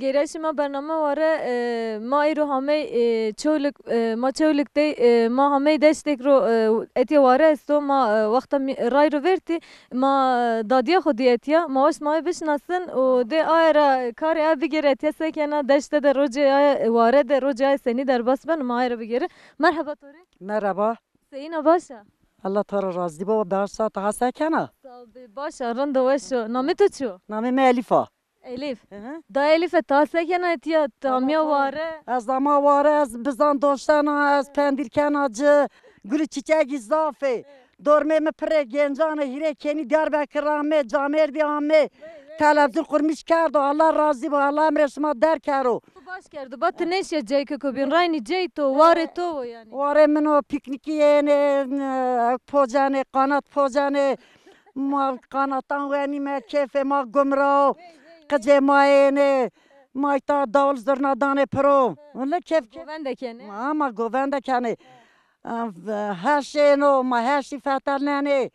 گرایش ما برنامه واره ما ایرو همه چولک ما چولک دی ما همه دستک رو اتی واره استو ما وقت رای رو ورتی ما دادیا خودی اتیا ما واش ما بشناسن و دی آیرا کاری بگیره اتیا سکنه دشته در روزی واره در روزی سنی در بس بن ما ایرو بگیره مرحبا توری مرحبا سینا باشه الله تو را راضی با به ساعت هسته کنه باشه رند وشو نامی تو چو نامی ملیفا الیف دا الیف تا سکنه اتیا تامیا واره از دما واره از بزن داشتن از پندیر کناجه گل چیچگی زافه دورمه مپره گنجانه هیره کنی دیار بکرامه جامر دیامه تلفزیون خورمیش کرد و الله راضی با الله امر شما در کرو باش کرد با تنش جای که کوبین راینی جای تو واره تو یعنی واره منو پیکنیکی نه پوجانه قانات پوجانه ما قاناتان وانی ما کیف ما گمراه قجه ماینه مایتا داول زرنادانه پرو ولی کیف گوونده کنه ما گوونده کنه هرشی نو ما هرشی فتر ننه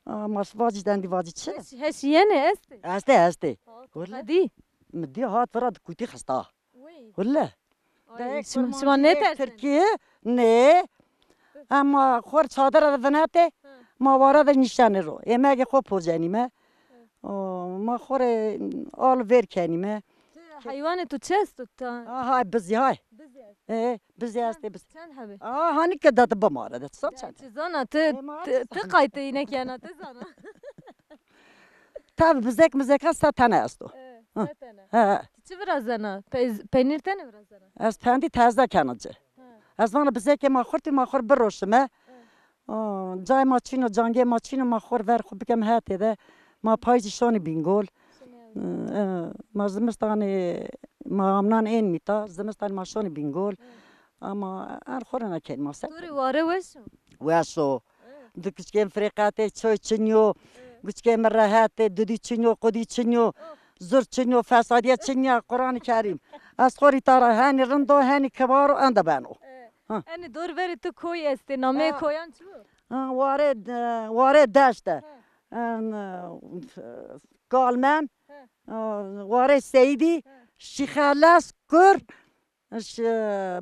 ما واجی دندی واجی چه هش یعنی استه دی مدی هات فراد کوتی خسته ولی شما نترسن ترکیه نه اما خور چادر ونته ما وارد نشانه رو اما خوب پوزنیمه ما خور آل ور کنیمه حیوان تو چه است تو های بزی های بزی است بزی چند حبه هانی که داد بماره داد صد چند زانا تو قایت اینه که انا تو زانا تاب بزک مزک است تنه است چه برازنا پنیر تنه برازنا از پندی تازه کناجه از وان بزک ما خور بروشمه جای ماشین و جانگه ماشین ما خور ور خوب بگم هاته ده ما پایزشانی بینگول ما زمستان ما امنان این میتا زمستان ماشانی بینگول اما ار خور نکن ما سر توری واره واسو دکشکم فرقاته چوی چنیو گشکم راحت دودی چنیو قدی چنیو زور چنیو فسادیت چنیو قرآن کریم از خوری تارا هنی رندو هنی کبارو اند بانو اینی دور بری تو کوی است نامه کویان چو وارد داشته کالمن وارد سیدی شیخالاس کر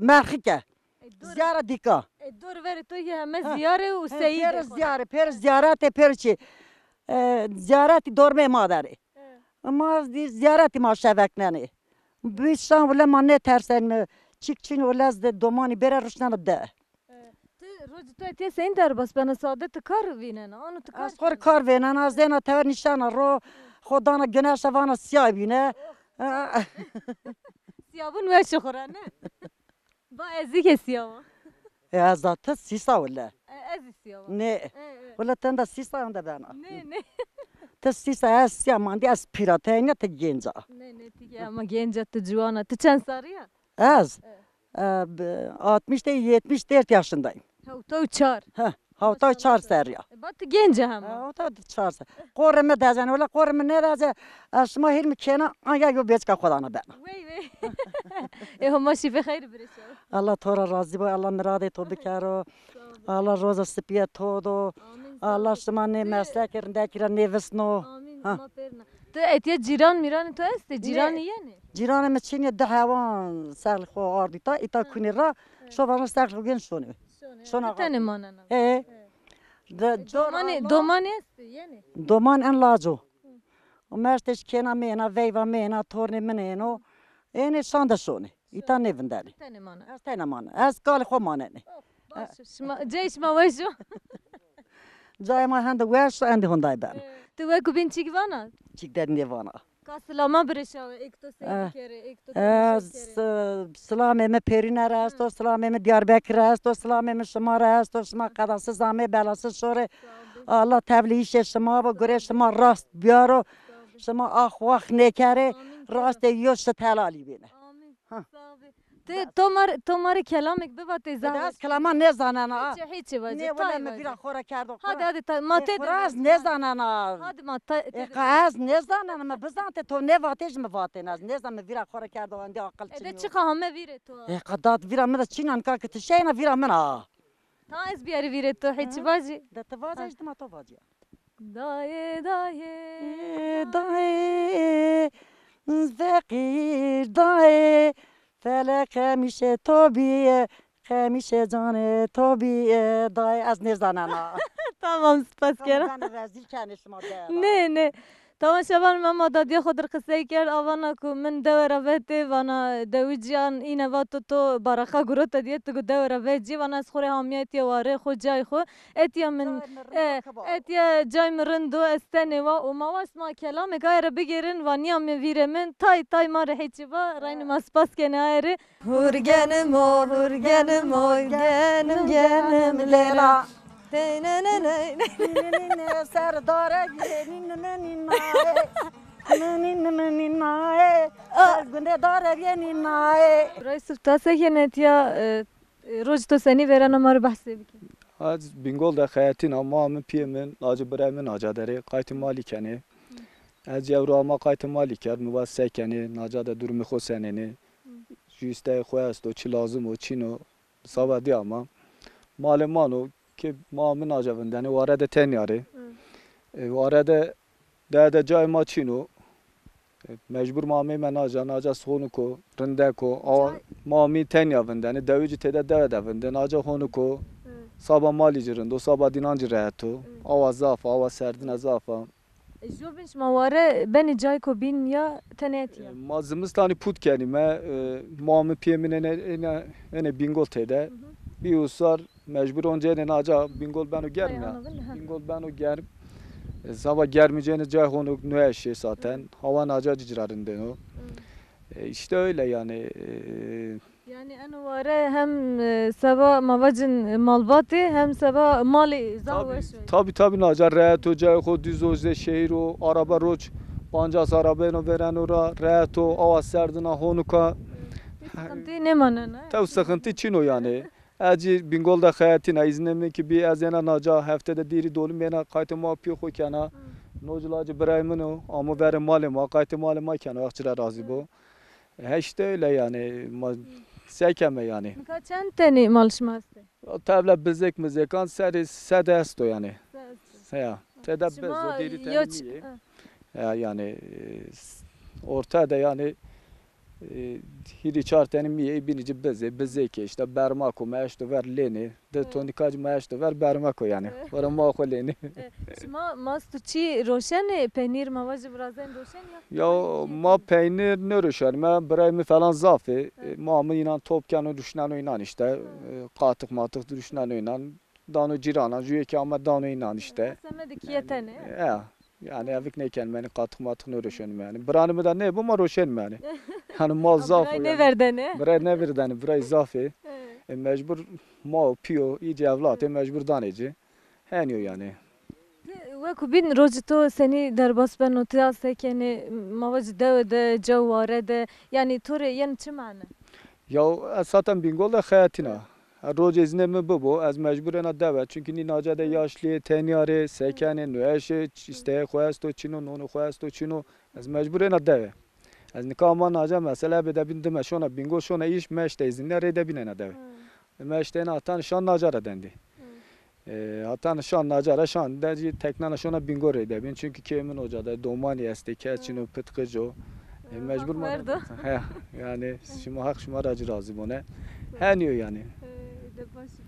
مرخیکه زیاره دیکا دور بری تو یه همه زیاره و سیده پر زیارت پر چی زیارت دورمه مادره ما زیارت ما شبک ننه بیشتر ولی ما نترسن چیک چین ولی از دومانی بره روشنان ده روز تو اتیه سین در بس بنا ساده تو کار وینن آنو تو از خور کار وینن از دینا تور نشان رو خدانا گناه وانا سیاه بینه سیابون وش خورانه با ازی که سیابون از ذات سیسا ولی ازی سیابون نه ولی تنده سیسا هم ده بنا نه تا سیسا از سیاه ماندی از پیراته نه تا گنجا نه دیگه اما گنجا تو جوانا تو چند سالیه از 60 74 yaşındayım. تو چار Havta 4 سریا. با تو گنجا هم Havta 4 سر. قرم دزن ولی قرم ندازه. شما هر میکنه آیا یو بیچ که خدا نبینه. وی هم شی بخیر برشو الله تو را راضی باش الله مراد تو بکره. الله روز سپید تو دو. الله شما نه مسئله کرده که نویسنو. تو اتیا جیران میران تو است جیرانی یعنی جیران مچینی ده حیوان سال خو آردی تا ایتا کنی را شو بنا سال خو گن شونه شونه تنه مانن دومانی است یعنی دومان ان لاجو و مرتش کنا مینا ویوا مینا تورنی منینو اینه شانده شونه ایتا نیوندنی تنه مانه از کال خو مانه جایش ما وشو جای ما هند وش اند هندای بان تو وکو بین چیک وانا چیک در نیوانا کاسلاما برشاو ایک تو سیک کره ایک تو سلامه می پیرینه راست و سلامه می دیاربکر راست و سلامه می شما راست و شما قداس زامه بلاس شوره الله تبلیغش شما و گره شما راست بیارو شما آخ وقت نکره راست یوش تلالی بینه تو مار کلامک بباتی زن از کلامان نزنن هیچی وجه نه ولی مفیرا خورا کردو هاده ما ته فراز نزنن هاده ما ته قاز نزنن ما بزنت تو نواتش مواتن از نزن مفیرا خورا کردو اندی عقل چی چه خواهم ویره تو قدات ویرا من چینان کا که تشینا ویرا منا تا از بیاری ویره تو هیچی باجی ده تواجه ما تو واجی دایه دایه دایه فقیر دای فلک همیشه تو بیه همیشه جان تو بیه دای از نزدنانا Tamam spas kere. Ben rezil kendisime Ne. Tamam şaban mama da diye khudur qısay ker avana ku min devra vete vana devican ine vato to baraka gurota diye tu devra veci vana skore hamiyet ya vare xo cay xo et ya min et ya cay mirindo estene va o mawas ma kelam gayre bigerin vanya mi viremin tay ma rehici va rayn ma spas kene ayre hurgenim genim lera Serdara günde dara yeninaye برای سفتاسه که نتیا روز تو سنی ورانه ما رو بحثه بکن از بینگول ده خیاطین اما من پیمن آجا برای من آجا داره قایت مالی کنه از جورا ما قایت مالی کرد مواسه کنه ناجا ده دور میخو سنینه جوسته خواه است و چی لازم و چی نو سابا دی اما مال مانو که ما من آجا وندنه وارد تنیاره وارد ده جای ما چی نو مجبور مامی من ناجا سخونو کو رنده کو مامی تنیا وندنه دویجی تده ده وندنه ناجا خونو کو سابا مالی جرندو سابا دینانجی رهتو آوا زافا آوا سردین زافا جو بنش مواره بنی جای کو بین یا تنیتیا ما زمستانی پود کنیم مامی پیمینه نه بینگول تده بیوسار مجبور اونجا نه ناجا بینگول بنو گرم نه بینگول بنو گرم Zava germeyeceğiniz cay onu nüeşi zaten. Hava naca cicrarında o. İşte öyle yani. Yani en vare hem sabah mavacın malbatı hem sabah mali zavış. Tabi naca rahat o cay o düz o şehir o araba roç. Pancas arabayla veren ora rahat o ava serdina honuka. Sıkıntı ne manen? Tabi sıkıntı için o yani. Acı bingolda hayatına iznemi ki bir azena naca haftada diri dolu mena kayıtı ma piyo ko kana noculacı birayımını ama verim malım kayıtı malım kana akçıra razı bu işte öyle yani sekeme yani Kaçan tane malışmazdı? Tavla bizek müzekan seri sedesto yani ya tedabbez o diri tenmiye yani ortada yani Hiri çarteni miye binici beze ki işte bermako meşto ver leni de tonikaj meşto ver bermako yani var mako leni Şuma mastuçi roşen peynir mavacı birazdan roşen ya ya ma peynir ne roşen ma biraymi falan zafi ma mı inan topkanı düşünen oynan işte katık düşünen oynan dano cirana jüye ki ama dano inan işte Semedik yetene ya yani evik ne kelmeni katık ne roşen yani branımı da ne bu ma roşen yani hani mal zafi ne verdene Biray ne verdani biray zafi mecbur ma piyo iyice evlat mecbur daneci heniyor yani ve kubin rojito seni derbas ben notya sekeni mavacı devde cevare de yani tore yan çimane ya zaten bingolda hayatina روز izne mi bu az mecburena davet çünkü ni naca da yaşlı teniyare sekene nüeşe işte khoyasto çino nonu khoyasto çino az mecburena davet az nikama naca mesela bede bindim şona bingo şona iş meşte izinle rede binene davet meşte atan şan nacara dendi atan şan nacara şan dedi teknana şona bingo rede bin çünkü kimin hocada domani este keçino pıtkıjo mecbur mu yani şimdi hak şuma razı bone heniyor yani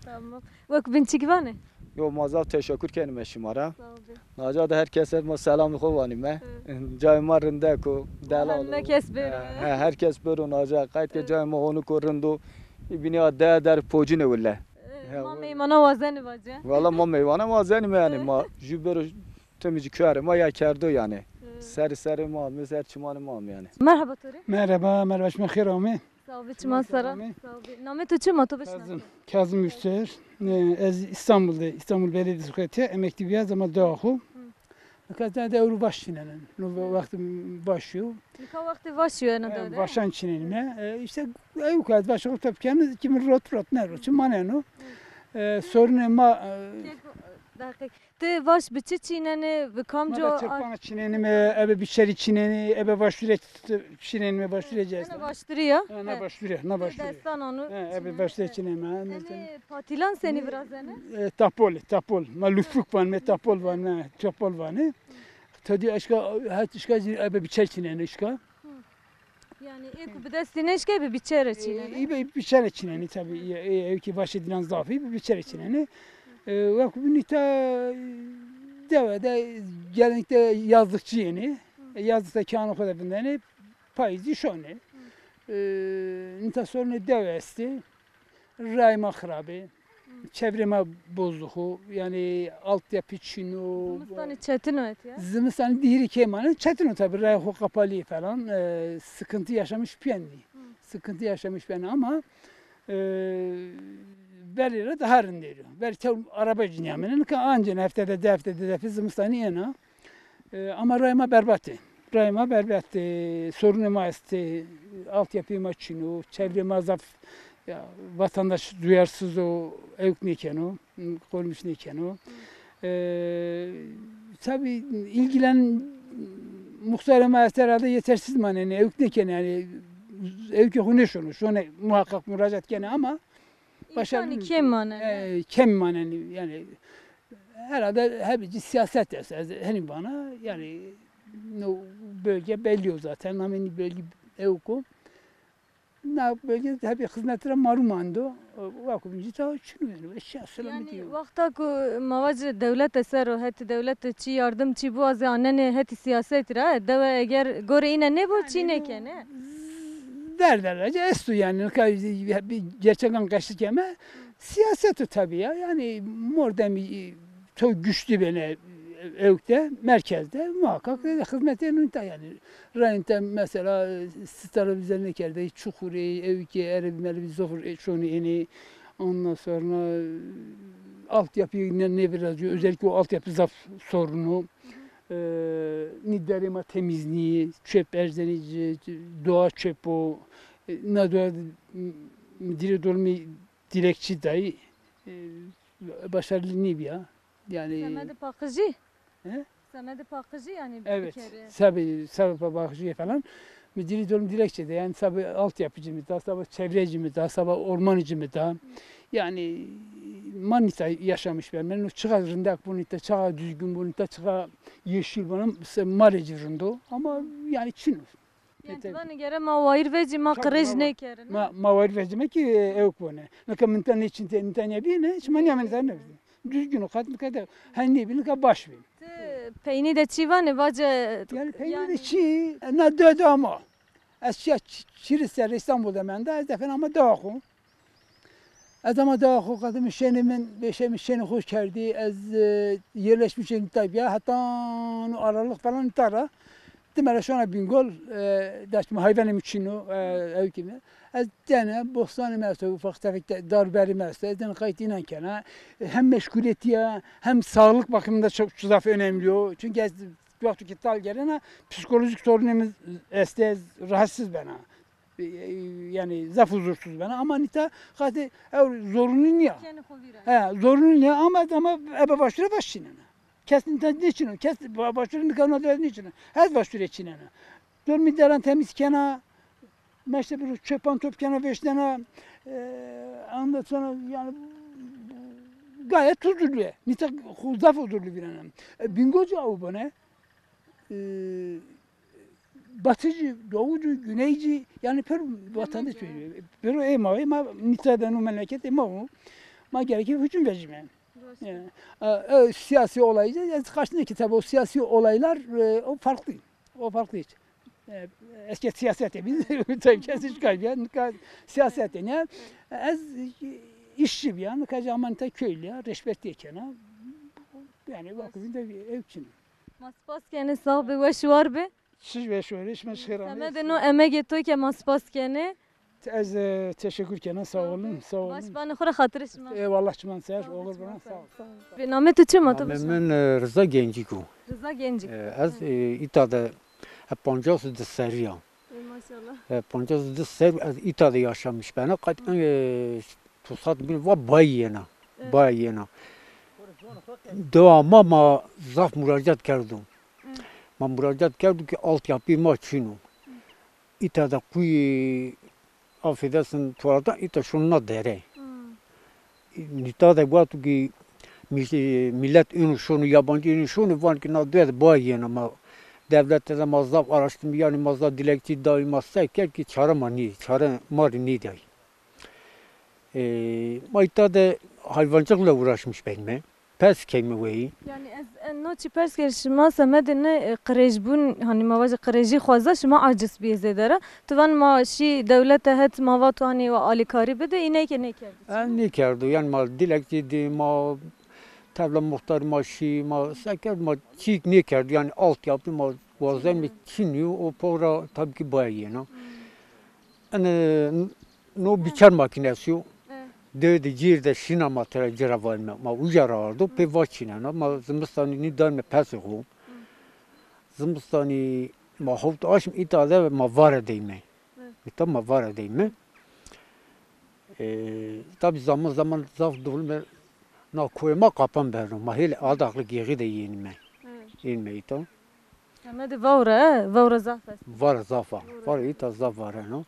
Tamam. Vak binçi givane. Yo mazav teşekkür kenime şimara. Naca da herkese selamı kovani me. Cayma rinde ko dala ol. Herkes böyle naca kayıt ke cayma onu korundu. İbni adda der pojine valla. Ma meymana vazeni vaje. Valla ma meyvana vazeni me yani ma jubero temici köre ma ya kerdo yani. Seri ma meser çimanı ma yani. Merhaba Tori. Merhaba şma khir ami. Sağ ol çiman sara. Sağ ol. Namet uçu moto beşna. Kazım Üster. Ez İstanbul Belediyesi Hükümeti emekli bir zaman dahu. Kazda da Avrupa başçının. No vakti başlıyor. Ka vakti başlıyor ne dedi? Başan çinine. İşte evkaz başlıyor tabii ki kimin rot ne rot. Maneno. Sorun ma Dakik. Te baş biçi çinene ve kamco. Çırpana çinene ebe biçeri çinene ebe başlıyor çinene başlayacağız. Ne başlıyor? Ne başlıyor? Destan onu. Ebe başlıyor çinene. Patilan seni biraz ne? Tapol. Ma lufuk var mı tapol var ne? Tapol var ne? Tadı aşka hat aşka ebe biçer çinene aşka. Yani ilk bir destine işke bir biçer içine. İyi bir çare çineni tabii. Evki baş edilen zafı bir çare çineni. Vakı bir nita devede gelenlikte yazdıkçı yeni. Yazdıkta kânu kadar payızı şöyle. Nita sonra devesti. Rayma harabi. Çevreme bozduğu yani altyapı çinu. Zımıstan çetin öğret ya. Zımıstan diri kemanı çetin o tabii rayho kapalı falan sıkıntı yaşamış piyanli. Sıkıntı yaşamış ben ama belirle daha rindiriyor. Belki araba cinyamının ki anca haftada defi zımıstanı yana. Ama rayma berbattı. Rayma berbattı. Sorunu maastı. Altyapı maçını, çevreme zaf. Ya, vatandaş duyarsız o evk neyken o, koymuş neyken o. Tabii ilgilen muhtarı herhalde yetersiz maneni evk neyken yani evk yok ne şunu, şuna muhakkak müracaat gene ama başarılı. Kim manen? Kim maneni yani herhalde hepsi siyaset derse hani bana yani bölge belli o zaten nameni belli evku. Bölge tabii hizmetlere marum ando. Vakıfıncı ta şunu yani eşya selam diyor. Yani vakta ku mavacı devlet eser o heti devlet çi yardım çi bu az annene heti siyaset ra deve eğer gore ine ne bu çi ne kene? Derlerce estu yani bir gerçekten kaçtık ama siyaseti tabii ya yani mordem çok güçlü beni evde, merkezde muhakkak hizmet edin yani. Rayında mesela starı üzerine geldi, çukuru, evki, erebimeli bir zofur, şunu eni, ondan sonra altyapıyı ne biraz diyor, özellikle o altyapı zaf sorunu, nidarima temizliği, çöp erzenici, doğa çöp o, ne doğa diri dolma dilekçi dahi başarılı ne bir ya. Yani Semedi pakıcı. He? Semedi pakıcı yani evet, bir kere. sabı bakıcı falan. Müdiri dolum dilekçede yani sabı altyapıcı mı da, sabı çevreci mi da, sabı ormancı mı da. Yani manita yaşamış ben o çığa rındak bunu da çığa düzgün bunu da çığa yeşil bana mareci rındo ama yani Çin. Yani bana göre ma vayır veci ma kırıcı ne kere. Ma var vezme ki ev konu. Ne kadar mintan için mintan yabi ne? Hiç manya mintan ne? Düzgün o kadar hani bilin ka baş bin. Peyni de çivane vacı. Yani peynir çi ne dödü ama. Eşya çirisi İstanbul'da ben de az defa ama dağku. Adama dağku kadın şenimin beşemiş şeni hoş geldi. Az yerleşmişim tabii ya hatta aralık falan tara. Demele şuna bingol daşma hayvanım için o ev kimi. Az tane bostanı mesela ufak tefek darberi mesela den kayıtıyla kana hem meşguliyetiye hem sağlık bakımında çok zaf önemli o. Çünkü az vakti ki tal gelene psikolojik sorunumuz estez rahatsız bana. Yani zaf huzursuz bana ama nita hadi zorunlu ya. Zorunlu ya ama ebe başlıyor başına. Kesin ne için? Kesin başlıyor kanal ne için? Her başlıyor için. Dönmi deren temiz kena meşte bir çöpan top kena beştene ondan sonra yani gayet huzurlu. Nita zaf huzurlu bir anam. Bingocu av bu ne? Batıcı, doğucu, güneyci yani per vatandaş söylüyor. Pero ema nitadan o memleket ema o. Ma gerekir hücum rejimi. Yani, siyasi olaylar, karşındaki tabii o siyasi olaylar o farklı. O farklı hiç. Eski siyasete biz tabii kesin kaybı. Siyaset yani az işçi bir yani kacaman ta köylü ya reşbet diyken yani vakfında ev için. Maspas kene sahibi ve şuar be. Siz ve şöyle işme şeram. Semedi no emek etoy ke maspas kene. Az teşekkür kene sağ olun sağ olun. Baş bana khura hatırışma. Eyvallah çimen ser olur bana sağ ol. Bir namet uçum adı. من رضا گنجیکو Rıza Gencik. از ایتاده 50 de seriya. Maşallah. 50 de ser az ایتاده yaşamış bana قطعا pusat bir va bayena bayena devamlı ma zaf müracaat kerdum. Ma müracaat kerdum ki altyapı ma çinu. İtada kuy affedersin tuvalda ita şunna dere. Nitada bu ki millet ünü şunu yabancı ünü şunu var ki na duyar bayena ma devlette de mazlaf araştırdım yani mazlaf dilekçi daima seker ki çare mani çare mari ni day. Mayta da hayvancılıkla uğraşmış benimle. Pes kemi veyi. Yani ez noçi pers ker şima semedine qirejbun hani mavaja qireji xwaza şima aciz bir zedara. Tuvan ma şi devlete het mavat hani ve alikari bede ineke ne kerdi. Ne kerdi yani ma dilekçi di ma tevla muhtar ma şi ma seker ma çiğ ne kerdi yani altyapı ma vazen mi çiniyor o para tabii ki bayağı yeni. Yani no biçer makinesi yok. Dedi cirde şina materyal ceravan ma ujarardı pe vaçina ma zımstani ni dan me pesi ho. Zımstani ma havt aşm itade ma var edeyme. İta ma var edeyme. Tabi zaman zaf dulme na koyma kapan berno ma hele adaklı geri de yenime. Yenime ita. Ama de vavra zafes. Var zafa. Var ita zaf var no.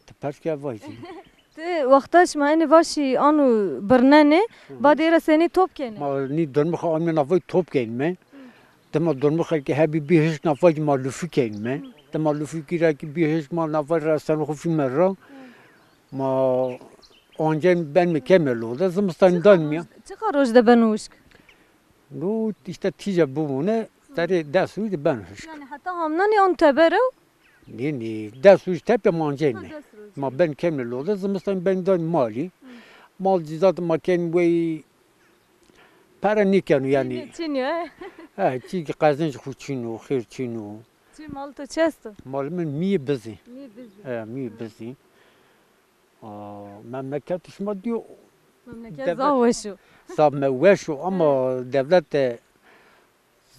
Te perske vayzi. Te vaktaş ma ene vaşi anu bernene badera seni top kene. Ma ni dönmüş anne nafay top gelme. Tema dönmüş ki hebi bir hiç nafay ma lüfü gelme. Tema lüfü kira ki bir hiç ma nafay rasan hufi merra. Ma onca ben mi kemel oldu. Zımstan dönmüyor. Çıkar ojda ben uşk. No işte tice bu ne? Tari dersuydu ben hiç. Yani hatta hamnani on teberev. Yani dersuydu tepe mancayne. Ma ben kemel oldu. Zımstan ben dön mali. Mal cizat maken ve para nikanu yani. Çinyo Ha, çiğ kazanç kuçinu, xir çinu. Çi mal to çesto. Malımın mi bizi. Mi bizi. Mi bizi. Memleket işma diyor. Memleket zavaşu. Sab meveşu ama devlet de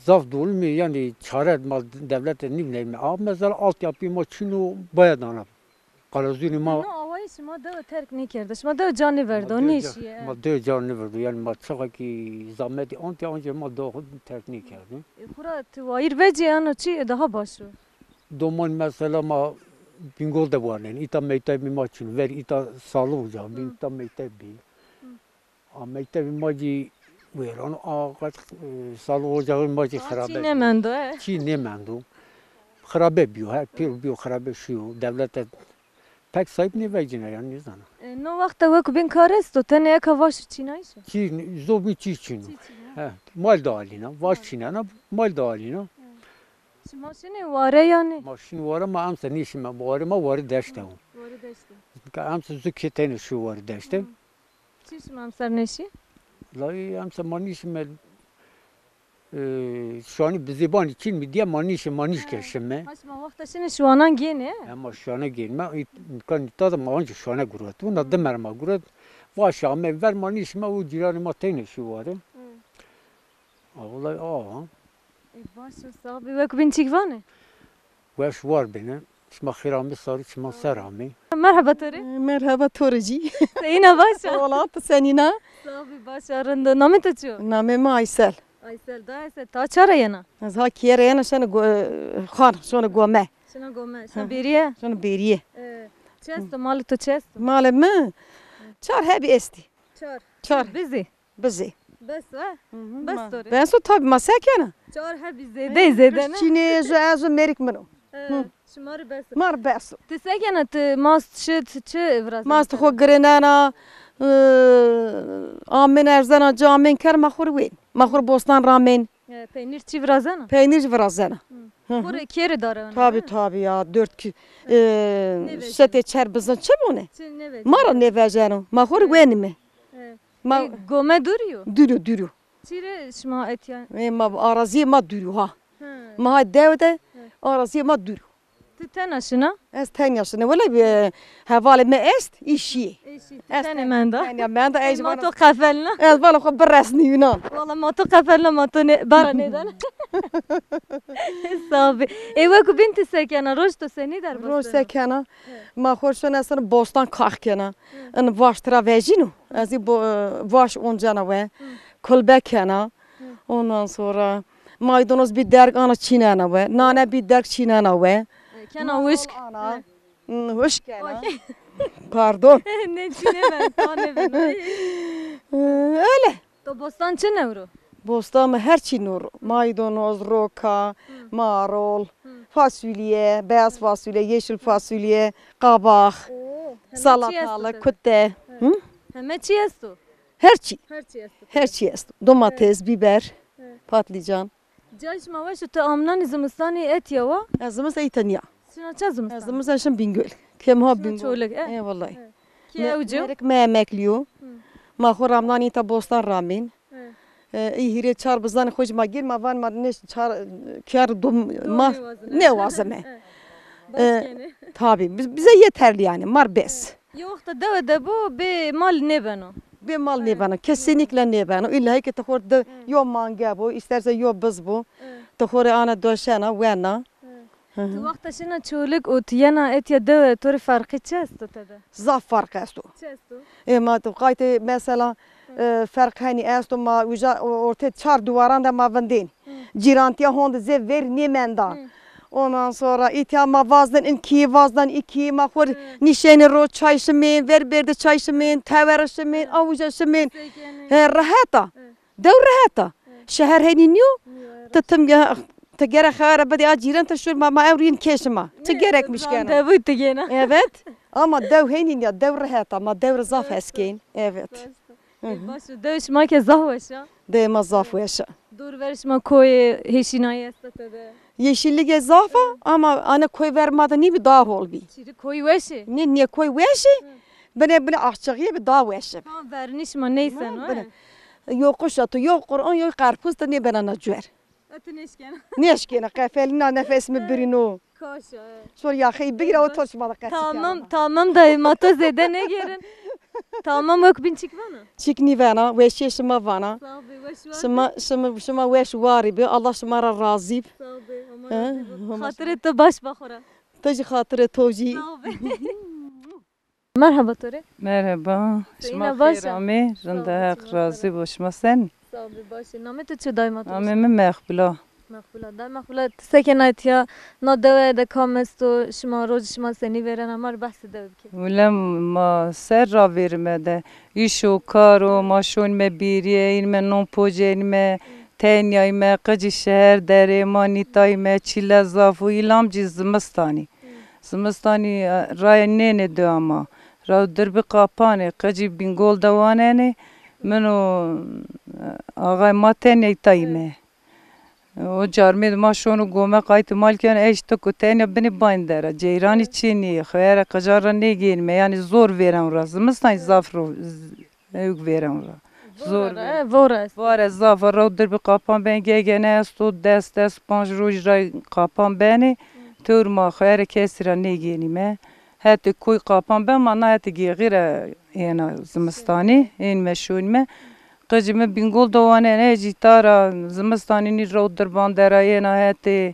zaf dolmuyor yani çare mal devlet de ne bileyim. Ama mesela altyapı ma çinu bayadan. Kalazuni ma. No avay şima da terk ne kerdi. Şima da canı verdi. O ne işi? Ma de canı verdi yani ma çaka ki zahmeti anca ma doğru teknik yani. Kura tivayir veci ano çi daha başu. Doman mesela ma bingol da var yani ita mektep mi maçın ver ita salı hocam ita mektep bir. Ama mektep mi maçı ver onu ağaç salı hocam maçı harabe. Çi ne mendo Çi ne mendo. Harabe biyo her pir biyo harabe şu devlete pek sahip ne vecine yani zana. No vakta vak bin karesto tene eka vaşu çinayşa. Çi zobi çi çinu. Ha mal da alina vaş çinana mal da alina. Şima şine vare yani. Maşin var ama amsa nişim var ama var deşte. Vare deşti. Amsa züketene şu var deşte. Çi şima ser neşi? La amsa manişim şu an bizi ban için mi diye maniş keşime. Haşma vakta şine şu anan gene. Ama şu ana gelme kan tadı manç şu ana gurat. Buna demerma gurat. Vaş ama ver manişime o ciranıma tane şu var. Vallahi Başu sahibi vak bin çikvane. Vaş var benim. Şma xirami sarı şma serami. Merhaba tere. Merhaba Torci. Seyina başa. Olat senina. Sahibi başa arında namı taçıyor. Namem Aysel. Aysel da Aysel ta çara yana. Az ha kiyere yana şana khan şana gome. Şuna gome. Şuna beriye. Şana beriye. Çesto malı to çesto. Malem çar hebi esti. Çar Bizi. bizi. Bes va. Bes tori. Ben so tabi masakena. Çar hebi zede zedene. Çine zo merik meno. Şumarı bes. Mar beso. Te sekene te mast şit çı vras. Mast xo grenana amen erzana camen ker mahur wen. Mahur bostan ramen. Peynir çi vrazana. Peynir vrazana. Kore kere dara. Tabi ya 4 sete çer bizan çemone. Çi ne ve. Mara ne vejano. Mahur wen mi? Gome duruyor. Dürü. Çire şma et yani. Ma arazi ma dürü ha. Ma devde arazi ma dürü. Te tenaşına. Ez ten yaşını valla bir havale me est işi. Tene menda. Yani ben de ej Moto bana. kafelna. Ez bana ko beresni Yunan. Valla moto kafelna moto ne bara neden? Sabi. Eva ku binti sekena roj to seni der Roş sekena. Ma hoşun asın bostan kahkena. En vaştra vejino. Ez bu vaş oncana ve kulbekena. Ondan sonra maydanoz bir derg ana çinana ve nane bir derg çinana ve. Kena uşk. Hoş geldin. Pardon. Ne çine ben tane ben. Öyle. To bostan çı nevro. Bostan her çi nur. Maydanoz, roka, marul, fasulye, beyaz fasulye, yeşil fasulye, kabak, salatalık, kütte. Heme çi est o? Her çi. Her çi est. Her çi est. Domates, biber, patlıcan. Caş mava şu te amnan zımstani et yava. Azımız eytanya. Şuna çaz zımstan. Azımız aşın Bingöl. Kem ha Bingöl. Çoluk. Vallahi. Ki evcu. Merek memekliyo. Ma xoramdan ta bostan ramin. İhire çar bizdan hoş ma gir ma van ma ne çar kar dum ma ne vazme. Tabii bize yeterli yani mar bes. Yok da de bu bir mal ne beno. Bir mal ne bana kesinlikle ne bana illa ki tahor da yo manga bu isterse yo biz bu tahor ana doşana vena. Tu vakta şuna çoluk o tiyana et ya de tori farkı çesto tada. Zaf fark esto. Çesto. Ma tu qayte mesela fark hani esto ma uja orta çar duvaran da ma vendin. Cirantiya hond ze ver ne menda. Ondan sonra ihtiyama vazdan iki vazdan iki mahur nişeni ro çayşımın ver berdi çayşımın teverşımın avucşımın rahata dev rahata şehir heniniyo tadım ya tegere khara badi aciran taşur ma evrin keşma te gerekmiş gene De bu tigena. evet ama dev henin ya dev rahata ma dev zaf eskin evet Başı dövüş ma ke zahvaşa. de ma zaf yaşa Dur veriş ma koy heşinayı est tada. yeşillik zafa ama ana koy vermeden ni bir dağ ol bir Çiri koy veşi. ne koy veşi bana ahçıya bir dağ veşi Tamam verniş ma neysen o. yok kuşatı yok Kur'an yok karpuz da ne bana nacver Atın eşkena. neşkene kafelina nefesimi birino Koşa. sor ya xey bir o toşmalı kaçı Tamam da mata zede ne gerin. Tamam ok bin çıkvana. çikni vana veşe şıma vana Sağ be veş var. şıma veş var bi Allah şımara razı Sağ be. Hatırı da baş bakora. taşı hatırı toji Sağ be. Merhaba Tore. Merhaba. Sayın Şma Başa. khayrami. Janda razı boşma sen. Sağ be başı. Namet tu daymat. Ameme mekbula. Mekbula da mekbula sekenayt ya na deve de kamesto şma roj şma seni veren amar bahsi de ki. Ulem ma serra vermede. İşo karo maşon me biriye inme non pojenme. Tenyay me qıcı şehir dere manitay me çile zafu ilam cizmistani. Zmistani raya nene de ama. Rav derbi kapane qıcı bingol davanene. Meno ağay matene tayme. O carmed maşonu gome kayıt malken eşte kutene beni bandera. Ceyrani çini, khayra kajara ne gelme yani zor veren razımızdan zafro ev veren ra. Zor. Voras. Var zafar roder bir kapan ben gegene sto dest panj roj kapan beni. Turma khayra kesira ne gelme. Hatta koy kapan ben mana hatta gire yani zımstani en meşhur me. Qıcımı bingol davane ne citara zımstanini roder bandera yena hete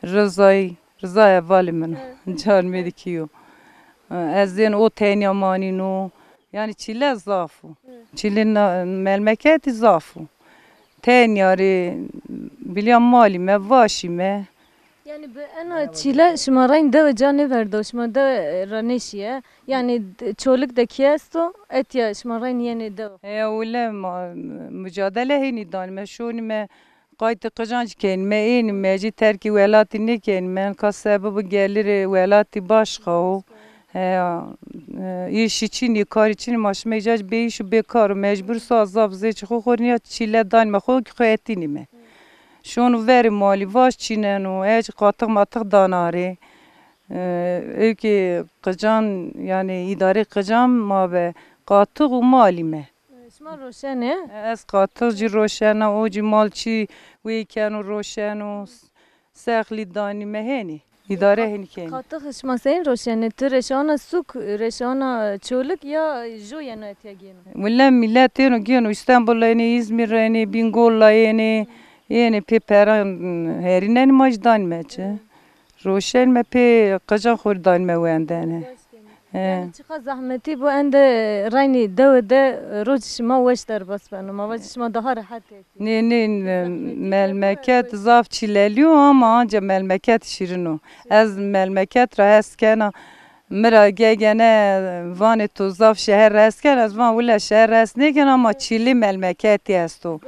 rızaya valimin carmedi kiyo azden o tenyamani no yani çile zafu çilin memleketi zafu tenyari biliyorum malime vaşime Yani ana çile şmarayn de canı verdi şma de raneşiye yani çoluk da kiyesto et ya şmarayn yeni de. öyle mücadele hini danme şunime Qaytı qıcanç kelime in meci terki velati ne kelime kas sebebi gelir velati başka o iş için kar için maş mecaz be iş bekar mecbur sazab zeç xorniya çile danme xo qetini me şunu ver mali vaş çinenu ec qatıq matıq danare ki qıcan yani idare qıcan ma be qatıq mali me Şma roşene. Ez qatıq roşana o cimalçi ویکن و روشن و سخلی دانی مهنی idare heni kendi. Katı şma sen roşene tır reşana suk reşana çoluk ya jo yana et ya gene. Valla millet yenu genu İstanbul'la yeni İzmir yeni Bingol'la yeni peperan herinen majdan meçe. Roşen me pe qajan xurdan me wendane. Yani çıka zahmeti bu ende rayni devde roj şma veşter bas ben ama veş şma daha rahat et. Ne memleket zaf çileliyor ama anca memleket şirino. Ez memleket rahaskena mera gegene vane to zaf şehir rahaskena ez van valla şehir rahasnegen ama çili memleketi esto.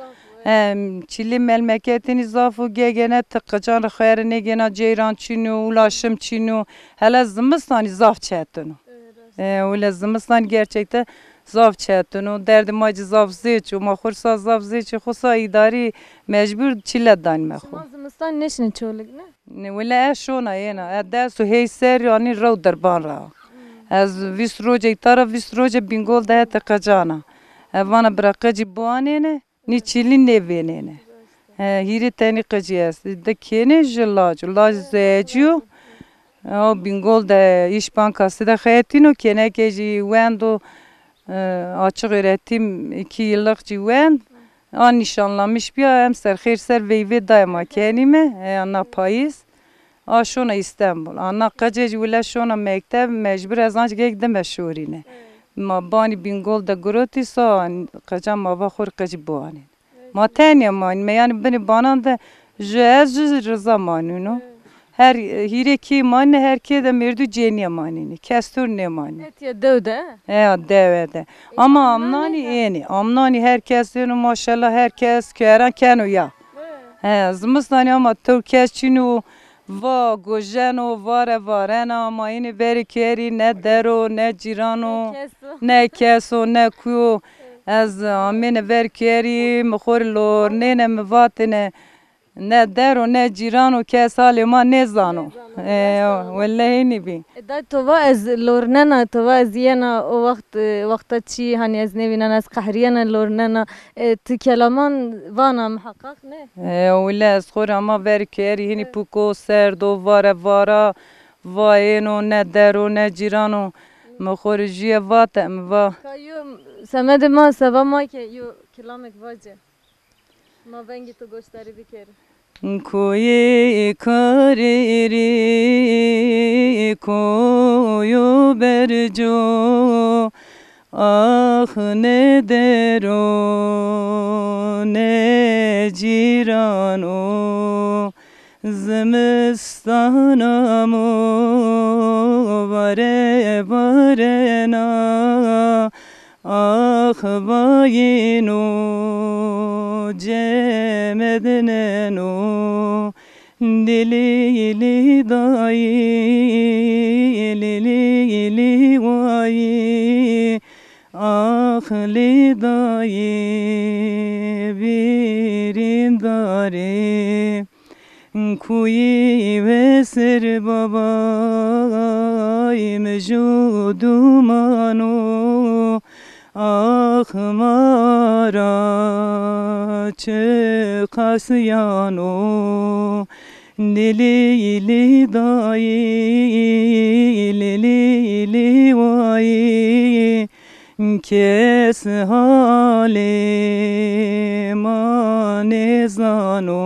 Çili memleketini zafu gegene tıkıcan xeyrini gene ceyran çinu, ulaşım çinu. Hele zımistani zaf çetinu. Öyle zimistan gerçekten zaf çetinu. Derdi macı zaf zeyçu, mahursa zaf zeyçu, xusa idari mecbur çile danme xo. Şuma zimistan neşini çoluk ne? Öyle şuna yena. Dersu hey ser yani rav derban ra. Az vis roja itara vis roja bingol da tıkıcana. Vana bırakıcı buanene. Ni çili ne venene. Hiri teni kacıyas. De kene jilacı. Laj zeyciyo. O bingol da iş bankası da xeytino. Kene keci vendo açık öğretim 2 yıllık civen. An nişanlamış bir hem ser ser veyve daima kendime. Ana payız. Şuna İstanbul. Ana kacıcı vela şuna mektep mecbur azanç gek meşhurine. Ma bani bingol da groti sa kacam ma va khor kaci buani. Ma tanya man yani beni banan da jez rıza manino. Her hireki man herke de merdu ceniye manini. Kestur ne mani. Et ya dövde. Devede. Ama amnani yeni. Amnani herkes yenu maşallah herkes keren kenu ya. Zımıstani ama Türkiye çinu va gojeno vare varena ama yine beri keri ne dero ne cirano ne keso ne kuyo az amine beri keri mkhor lor ne mvatine ne dero ne cirano kesale ma ne zano wallahi ni bi Da tova az lornana tova az yana o vakta çi hani az nevinan az qahriyana lornana tkelaman vana muhakkak ne? Wala skor ama beri keri hini puko serdo vare vara vaeno ne dero ne cirano mkhor jiye vatem va Kayo semed ma seva ma ke yo kelamek vaje. Ma bengi to gösteri bir kere. Koye kareri koyu berco ah ne dero ne cirano zimistana mo vare varena ah bayino cemedneno dili dayi lili vayi ahli dayi birindare kuyi vesir babayı mecudumano ah mara çıkasyano Lili dayi lili vayi kes halima ne zano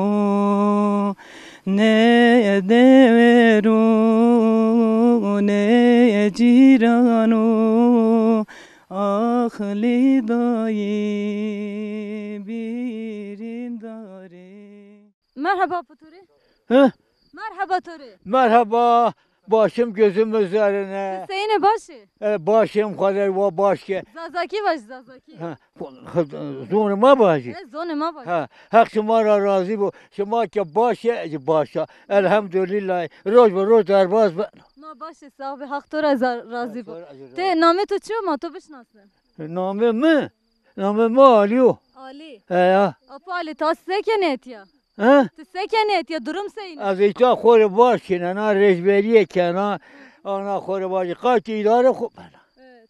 ne devero ne cirano ahli dayi birindare. Merhaba Puturi. Hı? Merhaba Turi. Merhaba. Başım gözüm üzerine. Hüseyin'e başı. Başım kadar var başka. Zazaki baş Zazaki. Zonuma başı. Zonuma baş. Hak şumara razı bu. Şuma ki başa. Elhamdülillah. Roz derbaz. Ma başı sahibi haktora razı bu. Te name tu çiyo ma tu bişnasın. Namı mı? Namı mı alıyor? Ali. Ya. Apa Ali tas sekenet ya. Ha? Sekenet ya durum seyin. Az işte khore başkin ana rejberiye kana ana khore başı kaç idare khub bana.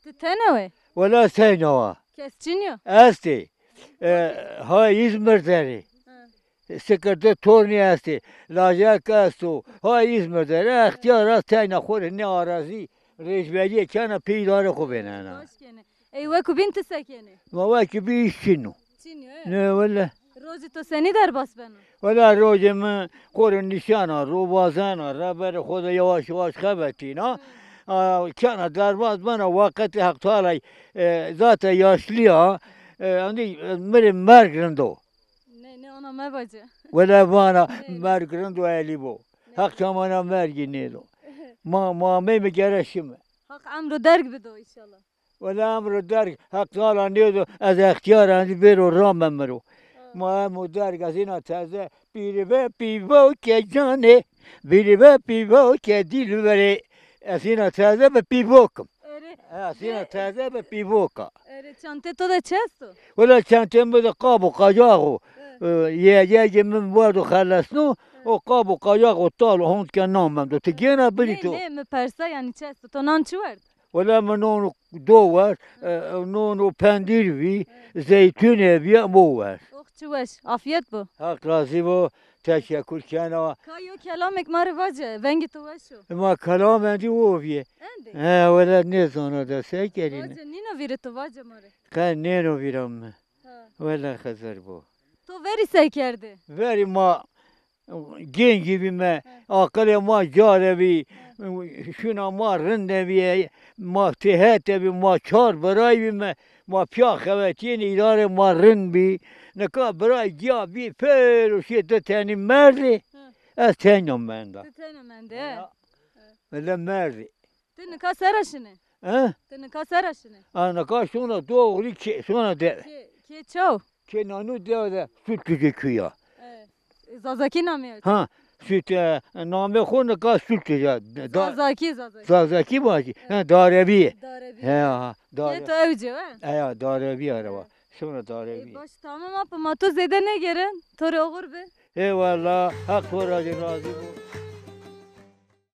Te tene ve. Vela seyna. Kesçiniyor. Asti. Ha İzmir'de. Sekreter torni asti. Lajak astu. Ha İzmir'de. İhtiyar az seyna khore ne arazi rejberiye kana pidare khub bana. Başkene. Eyve kubin te sekene. Ma vaki bir işçinu. Çiniyor. Ne valla. Rozi to seni der bas bana. ولا روزي من قرن نشانه روبازانا رابر خذ يواش خبتينا كان دارباز بنا وقت حق طالع ذات ياشليا عندي مرقرندو Ne ona me bacı. ولا بانا مرقرندو اليبو حق كمان مرقينيدو ما مجرشم Hak amru derg bido inşallah. ولا امر الدرك حق طالع نيدو از اختيار عندي بيرو رام مرو ما مدر گزینا تازه بiri ve pivo ke cane biri ve pivo ke dilvere asina taze ve pivokum asina taze ve pivoka Çante to da çesto. ولا كانتم بده قابو قجاغو يا من وادو خلصنو وقابو قجاغو طالو هون كان نوم دو تجينا بريتو Ne mi persa yani çesto. To nan çuvar. ولا منونو دوار نونو بنديرفي زيتون بيا موار Oh çuvaş. Afiyet bu. حق رازي بو تشكر كان Kayo kelamek mari vaje. Vengi to vaşo. ما كلام عندي وفيه Endi. ها ولا نزونو ده سكرين Vaje nino vire to vaje mari. كان نينو بيرم Ha. ولا خسر بو To veri sekerdi. Veri ma gen gibi me akıllı ma carevi şuna ma rindevi ma tehetevi ma çar beray me ma pya xevetiyen idare ma rinbi ne ka beray ya bir fer o şey de tani merdi es tenyom menda Tene mende. vela merdi Tene ka seraşine. ha Tene ka seraşine. ana ka şuna doğru ki şuna de Ki ço. kenanu de süt gözüküyor Zazaki namı. ha süt name khone ka süt ya Zazaki. Zazaki başı. Ha darevi. Darebi. Ha Ki darevi. to evce ha. Ya darevi araba. Sonra darevi. Baş tamam apa ma to zede ne geren? Tore oğur be. Eyvallah. Hak var razı bu.